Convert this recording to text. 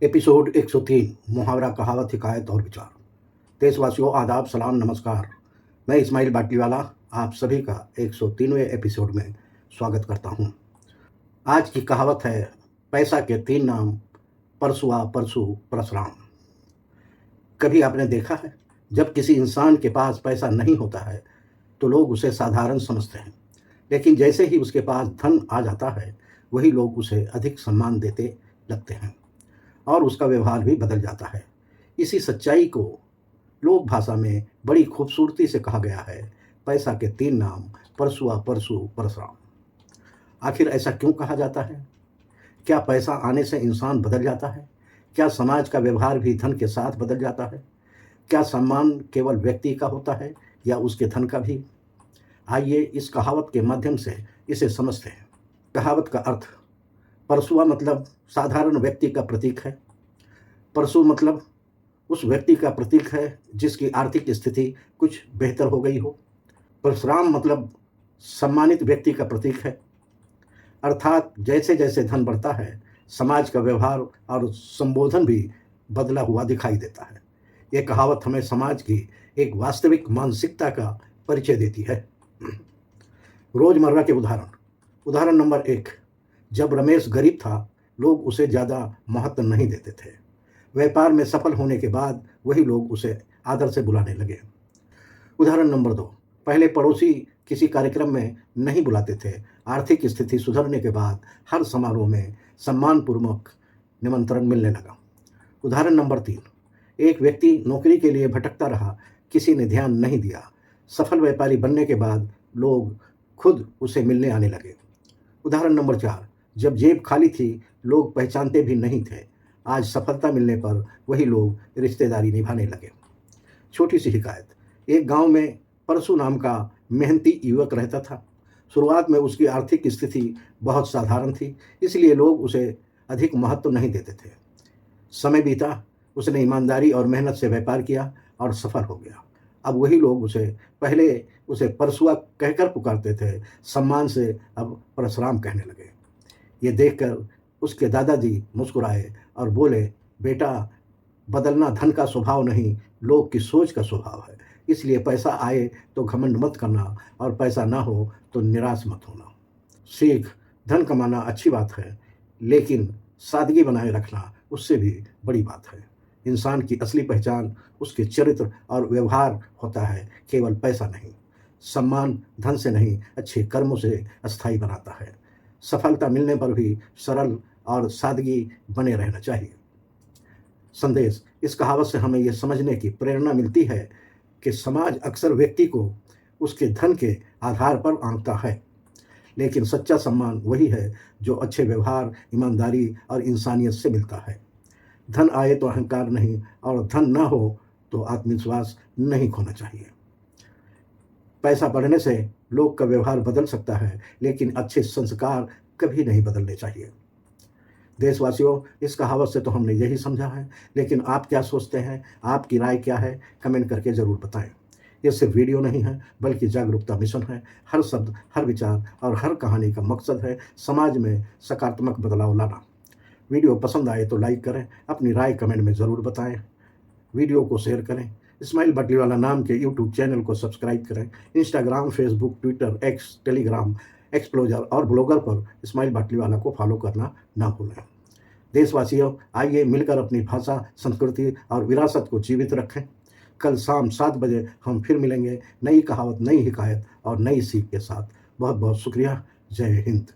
Episode 103 मुहावरा कहावत हिकायत और विचार। देशवासियों आदाब सलाम नमस्कार। मैं इस्माइल बाटलीवाला आप सभी का 103वें एपिसोड में स्वागत करता हूं। आज की कहावत है पैसा के तीन नाम परसुआ परसु परसराम। कभी आपने देखा है जब किसी इंसान के पास पैसा नहीं होता है तो लोग उसे साधारण समझते हैं, लेकिन जैसे ही उसके पास धन आ जाता है वही लोग उसे अधिक सम्मान देते लगते हैं और उसका व्यवहार भी बदल जाता है। इसी सच्चाई को लोक भाषा में बड़ी खूबसूरती से कहा गया है, पैसा के तीन नाम परसुआ परसु परसराम। आखिर ऐसा क्यों कहा जाता है? क्या पैसा आने से इंसान बदल जाता है? क्या समाज का व्यवहार भी धन के साथ बदल जाता है? क्या सम्मान केवल व्यक्ति का होता है या उसके धन का भी? आइए इस कहावत के माध्यम से इसे समझते हैं। कहावत का अर्थ: परसुआ मतलब साधारण व्यक्ति का प्रतीक है। परसु मतलब उस व्यक्ति का प्रतीक है जिसकी आर्थिक स्थिति कुछ बेहतर हो गई हो। परशुराम मतलब सम्मानित व्यक्ति का प्रतीक है। अर्थात जैसे जैसे धन बढ़ता है समाज का व्यवहार और संबोधन भी बदला हुआ दिखाई देता है। ये कहावत हमें समाज की एक वास्तविक मानसिकता का परिचय देती है। रोजमर्रा के उदाहरण नंबर 1। जब रमेश गरीब था लोग उसे ज़्यादा महत्व नहीं देते थे। व्यापार में सफल होने के बाद वही लोग उसे आदर से बुलाने लगे। उदाहरण नंबर 2। पहले पड़ोसी किसी कार्यक्रम में नहीं बुलाते थे। आर्थिक स्थिति सुधरने के बाद हर समारोह में सम्मानपूर्वक निमंत्रण मिलने लगा। उदाहरण नंबर 3। एक व्यक्ति नौकरी के लिए भटकता रहा, किसी ने ध्यान नहीं दिया। सफल व्यापारी बनने के बाद लोग खुद उसे मिलने आने लगे। उदाहरण नंबर 4। जब जेब खाली थी लोग पहचानते भी नहीं थे। आज सफलता मिलने पर वही लोग रिश्तेदारी निभाने लगे। छोटी सी हिकायत। एक गांव में परसु नाम का मेहनती युवक रहता था। शुरुआत में उसकी आर्थिक स्थिति बहुत साधारण थी, इसलिए लोग उसे अधिक महत्व नहीं देते थे। समय बीता, उसने ईमानदारी और मेहनत से व्यापार किया और सफल हो गया। अब वही लोग पहले उसे परसुआ कहकर पुकारते थे, सम्मान से अब परशुराम कहने लगे। ये देखकर उसके दादाजी मुस्कुराए और बोले, बेटा, बदलना धन का स्वभाव नहीं, लोग की सोच का स्वभाव है। इसलिए पैसा आए तो घमंड मत करना और पैसा ना हो तो निराश मत होना। सीख: धन कमाना अच्छी बात है, लेकिन सादगी बनाए रखना उससे भी बड़ी बात है। इंसान की असली पहचान उसके चरित्र और व्यवहार होता है, केवल पैसा नहीं। सम्मान धन से नहीं, अच्छे कर्मों से अस्थायी बनाता है। सफलता मिलने पर भी सरल और सादगी बने रहना चाहिए। संदेश: इस कहावत से हमें यह समझने की प्रेरणा मिलती है कि समाज अक्सर व्यक्ति को उसके धन के आधार पर आंकता है, लेकिन सच्चा सम्मान वही है जो अच्छे व्यवहार, ईमानदारी और इंसानियत से मिलता है। धन आए तो अहंकार नहीं और धन ना हो तो आत्मविश्वास नहीं खोना चाहिए। पैसा बढ़ने से लोग का व्यवहार बदल सकता है, लेकिन अच्छे संस्कार कभी नहीं बदलने चाहिए। देशवासियों, इस कहावत से तो हमने यही समझा है, लेकिन आप क्या सोचते हैं? आपकी राय क्या है? कमेंट करके ज़रूर बताएं। ये सिर्फ वीडियो नहीं है, बल्कि जागरूकता मिशन है। हर शब्द, हर विचार और हर कहानी का मकसद है समाज में सकारात्मक बदलाव लाना। वीडियो पसंद आए तो लाइक करें, अपनी राय कमेंट में ज़रूर बताएं, वीडियो को शेयर करें। इस्माइल बाटलीवाला नाम के यूट्यूब चैनल को सब्सक्राइब करें। Instagram, Facebook, Twitter, x, Telegram, एक्सप्लोजर और ब्लॉगर पर इस्माइल बाटलीवाला को फॉलो करना ना भूलें। देशवासियों, आइए मिलकर अपनी भाषा, संस्कृति और विरासत को जीवित रखें। कल शाम 7 बजे हम फिर मिलेंगे, नई कहावत, नई हिकायत और नई सीख के साथ। बहुत बहुत शुक्रिया। जय हिंद।